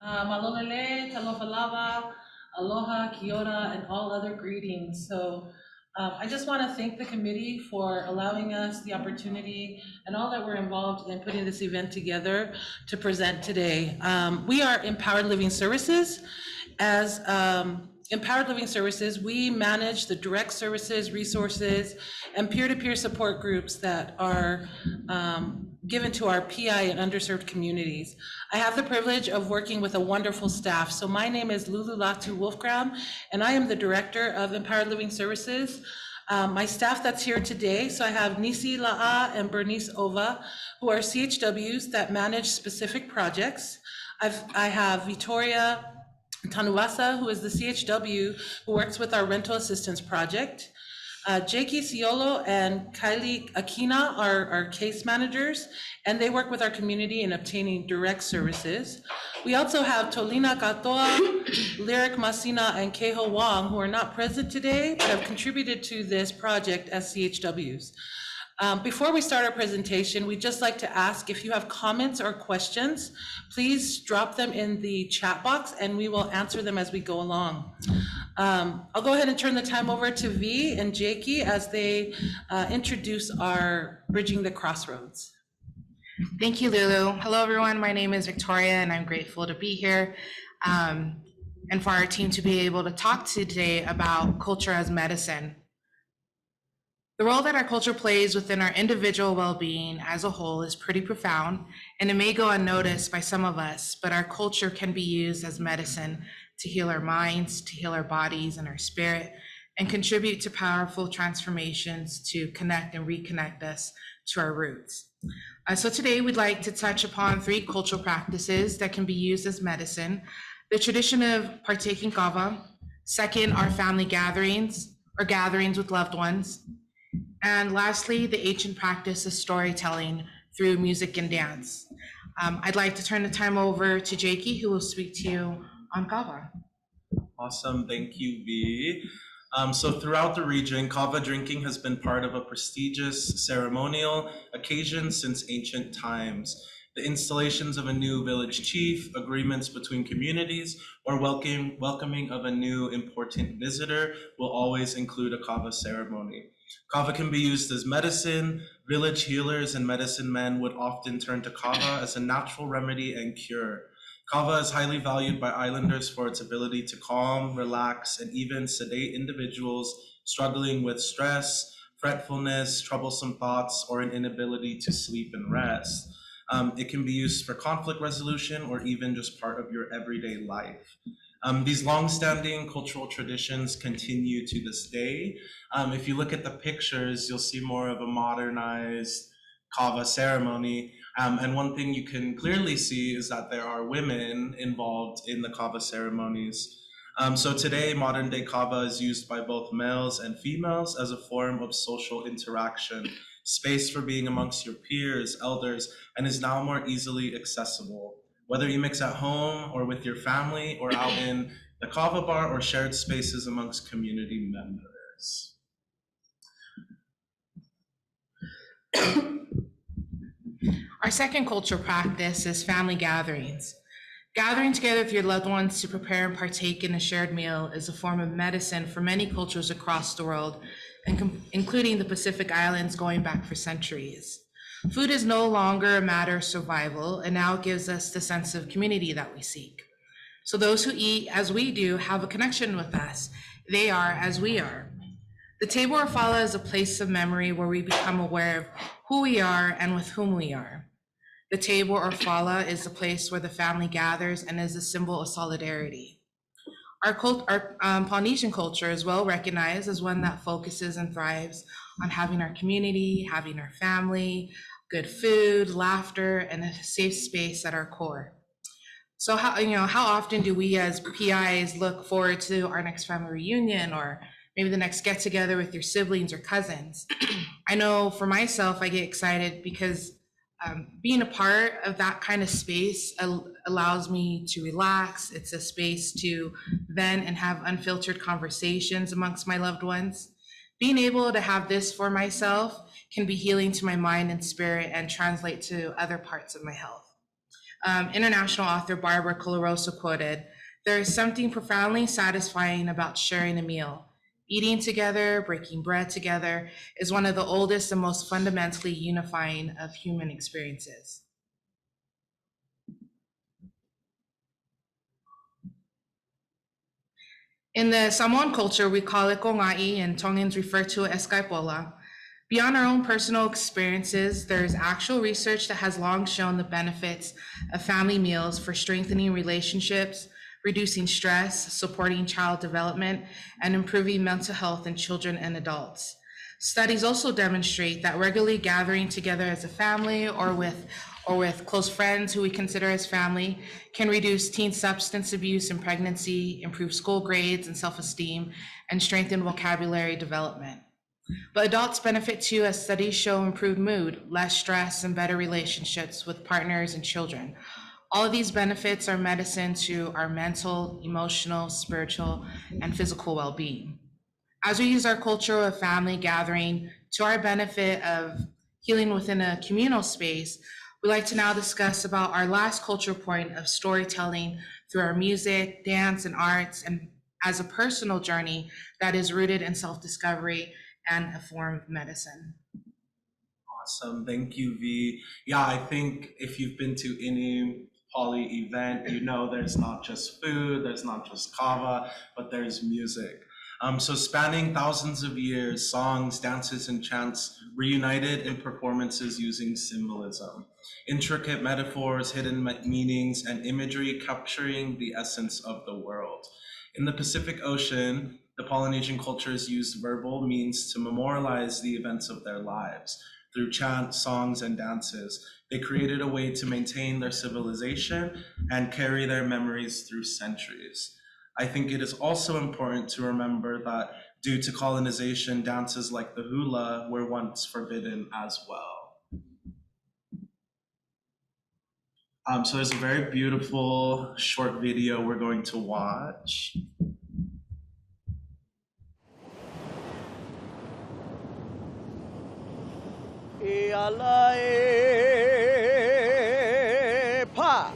Malolele, talofalava, aloha, kiora, and all other greetings. So I just want to thank the committee for allowing us the opportunity and all that were involved in putting this event together to present today. We are Empowered Living Services. As Empowered Living Services, we manage the direct services, resources, and peer-to-peer support groups that are given to our PI and underserved communities. I have the privilege of working with a wonderful staff. So my name is Lulu Latu-Wolfgramm, and I am the Director of Empowered Living Services. My staff that's here today, so I have Nisi La'a and Bernice Ova, who are CHWs that manage specific projects. I have Vitoria Tanuvasa, who is the CHW who works with our rental assistance project. Jakey, Siolo, and Kaile, Akina are our case managers, and they work with our community in obtaining direct services. We also have Tolina Katoa, Lyric Masina, and Keho Wong, who are not present today, but have contributed to this project as CHWs. Before we start our presentation, we'd just like to ask if you have comments or questions, please drop them in the chat box and we will answer them as we go along. I'll go ahead and turn the time over to V and Jakey as they introduce our Bridging the Crossroads. Thank you, Lulu. Hello, everyone. My name is Victoria, and I'm grateful to be here and for our team to be able to talk today about culture as medicine. The role that our culture plays within our individual well-being as a whole is pretty profound, and it may go unnoticed by some of us, but our culture can be used as medicine to heal our minds, to heal our bodies and our spirit, and contribute to powerful transformations to connect and reconnect us to our roots. So today we'd like to touch upon 3 cultural practices that can be used as medicine: the tradition of partaking kava, second, our family gatherings or gatherings with loved ones, and lastly, the ancient practice of storytelling through music and dance. I'd like to turn the time over to Jakey, who will speak to you on kava. Awesome, thank you, V. So throughout the region, kava drinking has been part of a prestigious ceremonial occasion since ancient times. The installations of a new village chief, agreements between communities, or welcoming of a new important visitor will always include a kava ceremony. Kava can be used as medicine. Village healers and medicine men would often turn to kava as a natural remedy and cure. Kava is highly valued by islanders for its ability to calm, relax, and even sedate individuals struggling with stress, fretfulness, troublesome thoughts, or an inability to sleep and rest. It can be used for conflict resolution or even just part of your everyday life. These long-standing cultural traditions continue to this day. If you look at the pictures, you'll see more of a modernized kava ceremony. And one thing you can clearly see is that there are women involved in the kava ceremonies. So today, modern day kava is used by both males and females as a form of social interaction, space for being amongst your peers, elders, and is now more easily accessible. Whether you mix at home or with your family or out in the kava bar or shared spaces amongst community members. Our second cultural practice is family gatherings. Gathering together with your loved ones to prepare and partake in a shared meal is a form of medicine for many cultures across the world, including the Pacific Islands going back for centuries. Food is no longer a matter of survival, and now gives us the sense of community that we seek. So those who eat as we do have a connection with us. They are as we are. The table or fala is a place of memory where we become aware of who we are and with whom we are. The table or fala is a place where the family gathers and is a symbol of solidarity. Our Polynesian culture is well recognized as one that focuses and thrives on having our community, having our family, good food, laughter, and a safe space at our core. So how often do we as PIs look forward to our next family reunion or maybe the next get together with your siblings or cousins? I know for myself, I get excited because being a part of that kind of space allows me to relax. It's a space to vent and have unfiltered conversations amongst my loved ones. Being able to have this for myself can be healing to my mind and spirit and translate to other parts of my health. International author Barbara Coloroso quoted, "There is something profoundly satisfying about sharing a meal. Eating together, breaking bread together is one of the oldest and most fundamentally unifying of human experiences." In the Samoan culture, we call it kongai, and Tongans refer to it as kaipola. Beyond our own personal experiences, there is actual research that has long shown the benefits of family meals for strengthening relationships, reducing stress, supporting child development, and improving mental health in children and adults. Studies also demonstrate that regularly gathering together as a family or with close friends who we consider as family can reduce teen substance abuse and pregnancy, improve school grades and self-esteem, and strengthen vocabulary development. But adults benefit too, as studies show improved mood, less stress, and better relationships with partners and children. All of these benefits are medicine to our mental, emotional, spiritual, and physical well-being. As we use our culture of family gathering to our benefit of healing within a communal space, we'd like to now discuss about our last culture point of storytelling through our music, dance, and arts, and as a personal journey that is rooted in self-discovery and a form of medicine. Awesome, thank you, V. Yeah, I think if you've been to any poly event, you know there's not just food, there's not just kava, but there's music. So spanning thousands of years, songs, dances, and chants reunited in performances using symbolism. Intricate metaphors, hidden meanings, and imagery capturing the essence of the world. In the Pacific Ocean, the Polynesian cultures used verbal means to memorialize the events of their lives. Through chants, songs, and dances, they created a way to maintain their civilization and carry their memories through centuries. I think it is also important to remember that due to colonization, dances like the hula were once forbidden as well. So there's a very beautiful short video we're going to watch. E ala e pa.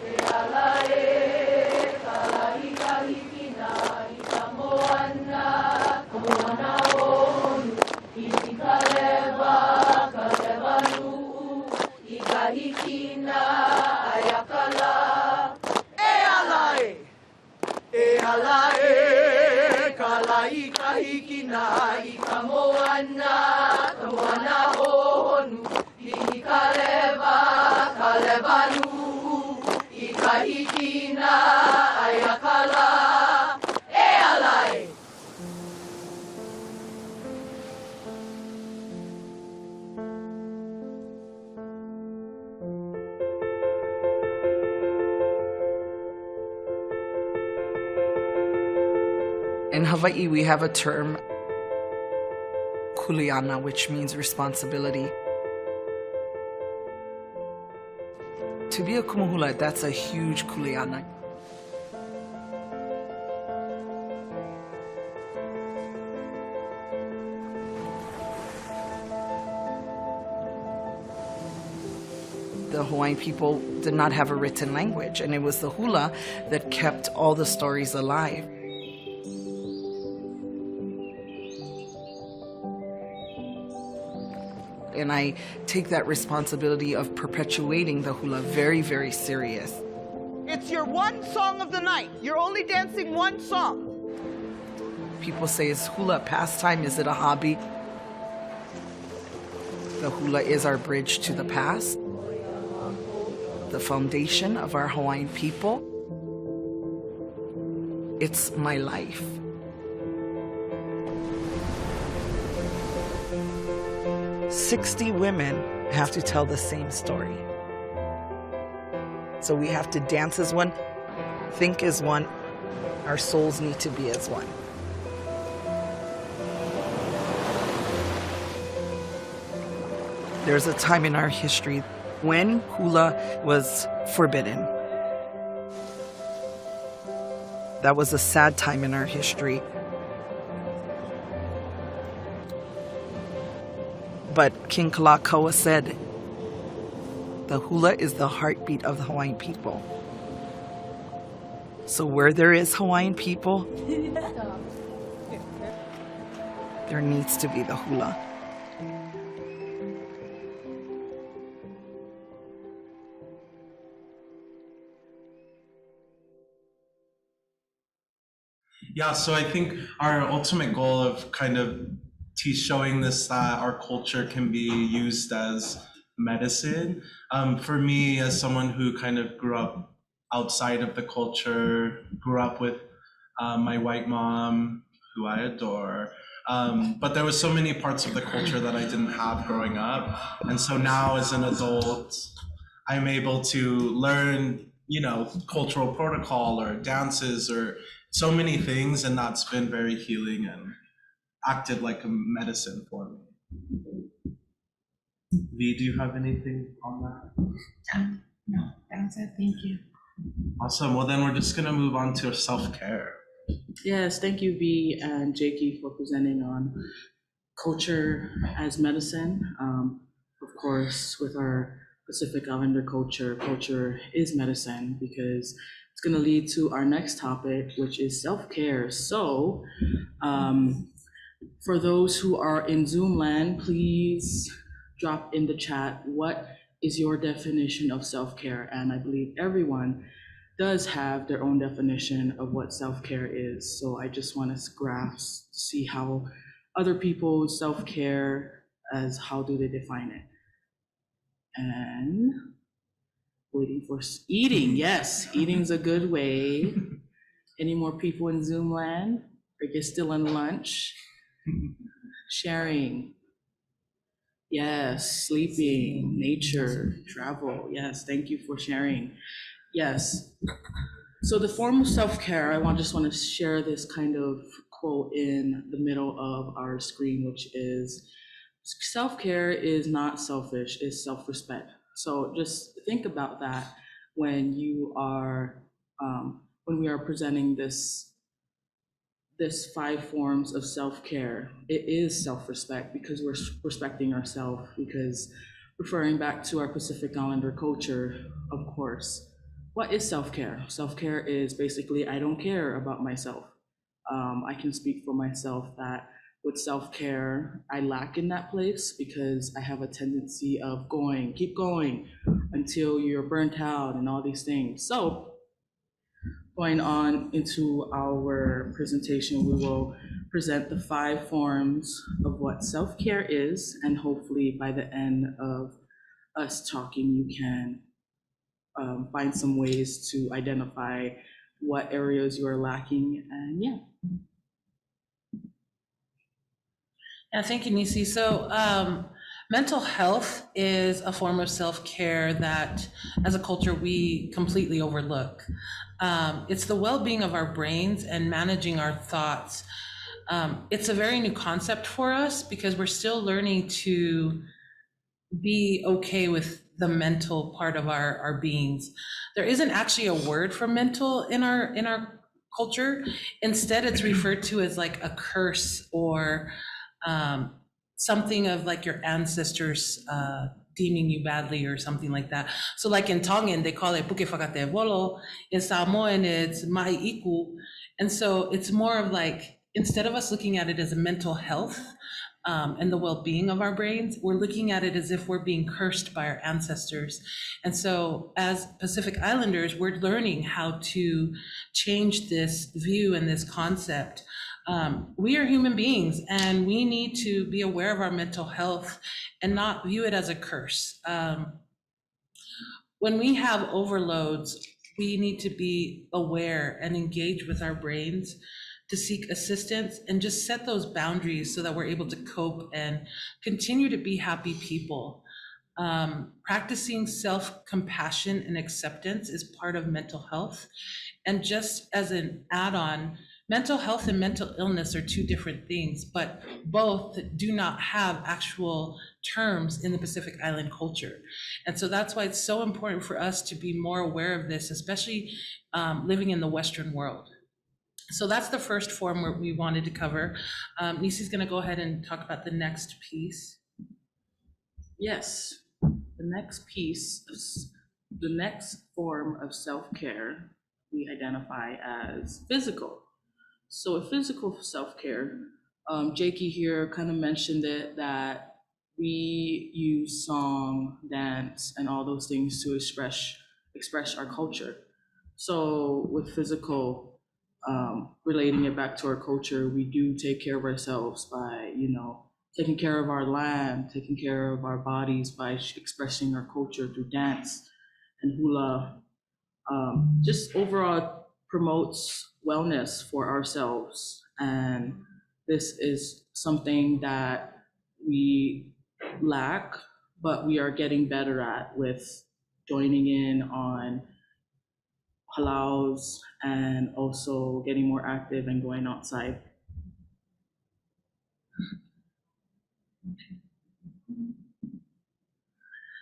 E ala e kala ika hikina ika moana moana onu ika leva nu ika hikina ayakala. E ala e kala ika hikina ika moana onu ika leva nu ika hikina ayakala. E ala e. In Hawaii, we have a term, kuleana, which means responsibility. To be a kumuhula, that's a huge kuleana. The Hawaiian people did not have a written language, and it was the hula that kept all the stories alive. And I take that responsibility of perpetuating the hula very, very serious. It's your one song of the night. You're only dancing one song. People say, is hula a pastime? Is it a hobby? The hula is our bridge to the past, the foundation of our Hawaiian people. It's my life. "60 women have to tell the same story. So we have to dance as one, think as one, our souls need to be as one." There's a time in our history when hula was forbidden. That was a sad time in our history. But King Kalakaua said, The hula is the heartbeat of the Hawaiian people. So where there is Hawaiian people, there needs to be the hula. Yeah, so I think our ultimate goal of kind of showing this that our culture can be used as medicine. For me, as someone who kind of grew up outside of the culture, grew up with my white mom, who I adore, but there was so many parts of the culture that I didn't have growing up. And so now as an adult, I'm able to learn, cultural protocol or dances or so many things, and that's been very healing and acted like a medicine for me. V, do you have anything on that? No, that's it. Thank you. Awesome. Well, then we're just going to move on to self-care. Yes, thank you, V and Jakey, for presenting on culture as medicine. Of course, with our Pacific Islander culture, culture is medicine, because it's going to lead to our next topic, which is self-care. So, for those who are in Zoom land, please drop in the chat, what is your definition of self-care? And I believe everyone does have their own definition of what self-care is. So I just want to grasp, see how other people's self-care, as how do they define it? And waiting for eating. Yes, eating's a good way. Any more people in Zoom land? Are you still on lunch? Sharing. Yes, sleeping, nature, travel. Yes, thank you for sharing. Yes. So the form of self-care, just want to share this kind of quote in the middle of our screen, which is, self-care is not selfish, it's self-respect. So just think about that when you are, when we are presenting this 5 forms of self-care. It is self-respect, because we're respecting ourselves, because referring back to our Pacific Islander culture, of course. What is self-care? Self-care is basically, I don't care about myself. I can speak for myself that with self-care, I lack in that place, because I have a tendency of keep going until you're burnt out and all these things. So going on into our presentation, we will present the 5 forms of what self-care is, and hopefully by the end of us talking, you can find some ways to identify what areas you are lacking, and yeah. Yeah, thank you, Nisi. So mental health is a form of self-care that as a culture we completely overlook. It's the well-being of our brains and managing our thoughts. It's a very new concept for us, because we're still learning to be okay with the mental part of our beings. There isn't actually a word for mental in our culture. Instead, it's referred to as like a curse, or something of like your ancestors deeming you badly or something like that. So like in Tongan, they call it puke whakate volo. In Samoan, it's mai iku. And so it's more of like, instead of us looking at it as a mental health and the well-being of our brains, we're looking at it as if we're being cursed by our ancestors. And so as Pacific Islanders, we're learning how to change this view and this concept. We are human beings, and we need to be aware of our mental health and not view it as a curse. When we have overloads, we need to be aware and engage with our brains to seek assistance and just set those boundaries so that we're able to cope and continue to be happy people. Practicing self-compassion and acceptance is part of mental health. And just as an add-on, mental health and mental illness are 2 different things, but both do not have actual terms in the Pacific Island culture. And so that's why it's so important for us to be more aware of this, especially living in the Western world. So that's the first form where we wanted to cover. Nisi's gonna go ahead and talk about the next piece. Yes. The next piece, the next form of self-care we identify as physical. So with physical self-care, Jakey here kind of mentioned it, that we use song, dance, and all those things to express our culture. So with physical, relating it back to our culture, we do take care of ourselves by, taking care of our land, taking care of our bodies by expressing our culture through dance and hula. Just overall promotes wellness for ourselves. And this is something that we lack, but we are getting better at with joining in on halaus and also getting more active and going outside.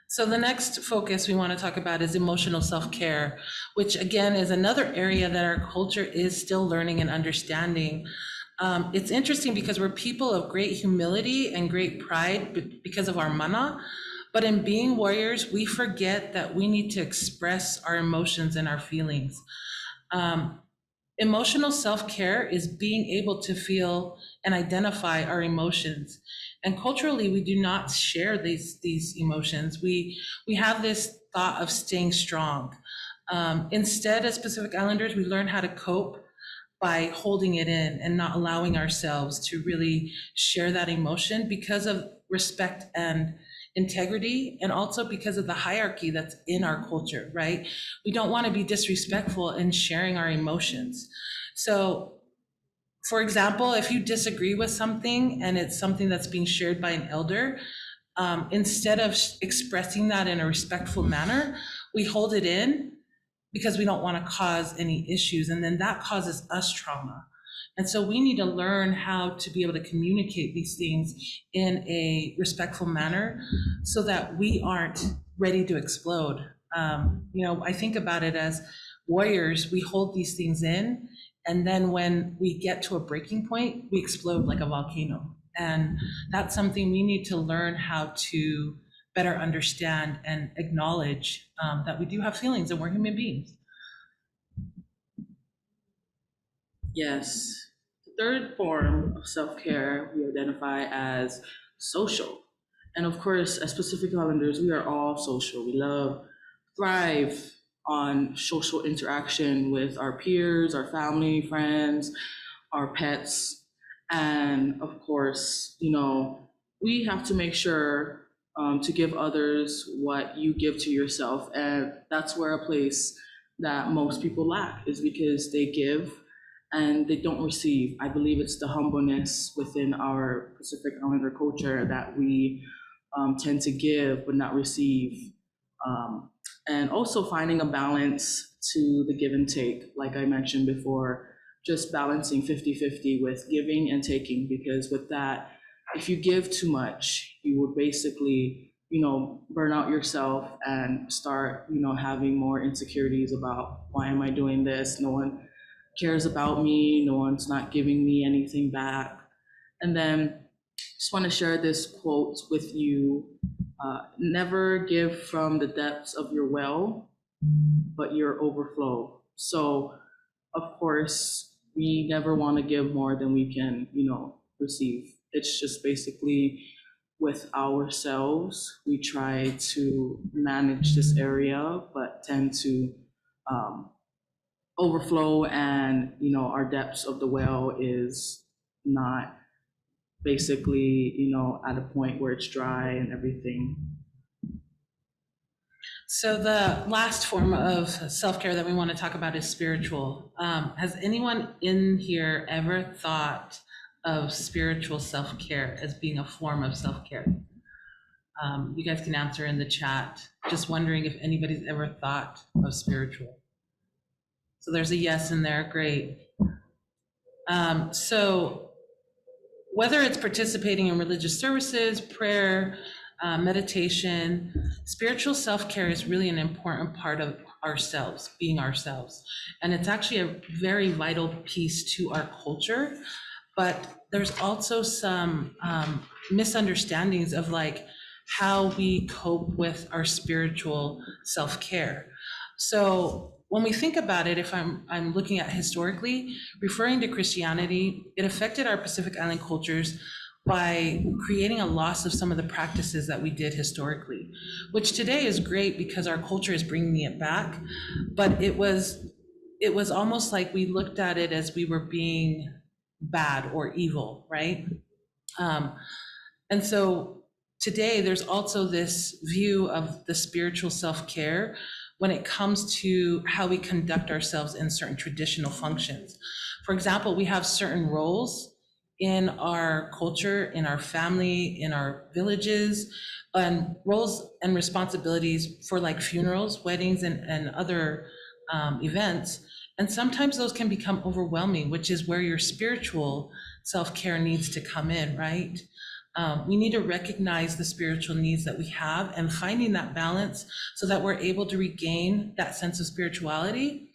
So the next focus we want to talk about is emotional self-care, which again is another area that our culture is still learning and understanding. It's interesting because we're people of great humility and great pride because of our mana, but in being warriors, we forget that we need to express our emotions and our feelings. Emotional self-care is being able to feel and identify our emotions. And culturally, we do not share these emotions. We have this thought of staying strong. Instead, as Pacific Islanders, we learn how to cope by holding it in and not allowing ourselves to really share that emotion because of respect and integrity, and also because of the hierarchy that's in our culture, right? We don't want to be disrespectful in sharing our emotions. So, for example, if you disagree with something and it's something that's being shared by an elder, instead of expressing that in a respectful manner, we hold it in because we don't want to cause any issues, and then that causes us trauma. And so we need to learn how to be able to communicate these things in a respectful manner so that we aren't ready to explode. I think about it as warriors, we hold these things in, and then when we get to a breaking point, we explode like a volcano. And that's something we need to learn how to better understand and acknowledge, that we do have feelings and we're human beings. Yes. The third form of self-care we identify as social. And of course, as Pacific Islanders, we are all social. We thrive on social interaction with our peers, our family, friends, our pets. And of course, we have to make sure to give others what you give to yourself. And that's where a place that most people lack is because they give and they don't receive. I believe it's the humbleness within our Pacific Islander culture that we tend to give but not receive. And also finding a balance to the give and take, like I mentioned before, just balancing 50-50 with giving and taking, because with that, if you give too much, you would basically, burn out yourself and start, having more insecurities about, why am I doing this? No one cares about me. No one's not giving me anything back. And then just want to share this quote with you. Never give from the depths of your well, but your overflow. So of course, we never want to give more than we can, receive. It's just basically with ourselves, we try to manage this area, but tend to overflow, and our depths of the well is not basically at a point where it's dry and everything. So the last form of self-care that we want to talk about is spiritual. Has anyone in here ever thought of spiritual self-care as being a form of self-care? You guys can answer in the chat. Just wondering if anybody's ever thought of spiritual. So there's a yes in there, great. So whether it's participating in religious services, prayer, meditation, spiritual self-care is really an important part of ourselves, being ourselves. And it's actually a very vital piece to our culture. But there's also some misunderstandings of like how we cope with our spiritual self-care. So when we think about it, if I'm looking at historically, referring to Christianity, it affected our Pacific Island cultures by creating a loss of some of the practices that we did historically, which today is great because our culture is bringing it back. But it was almost like we looked at it as we were being bad or evil, right? And so today there's also this view of the spiritual self-care when it comes to how we conduct ourselves in certain traditional functions. For example, we have certain roles in our culture, in our family, in our villages, and roles and responsibilities for like funerals, weddings, and other events. And sometimes those can become overwhelming, which is where your spiritual self-care needs to come in, right? We need to recognize the spiritual needs that we have and finding that balance so that we're able to regain that sense of spirituality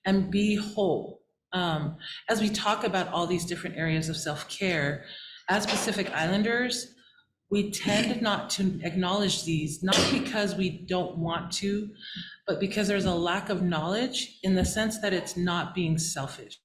and be whole. As we talk about all these different areas of self-care, as Pacific Islanders, we tend not to acknowledge these, not because we don't want to, but because there's a lack of knowledge in the sense that it's not being selfish.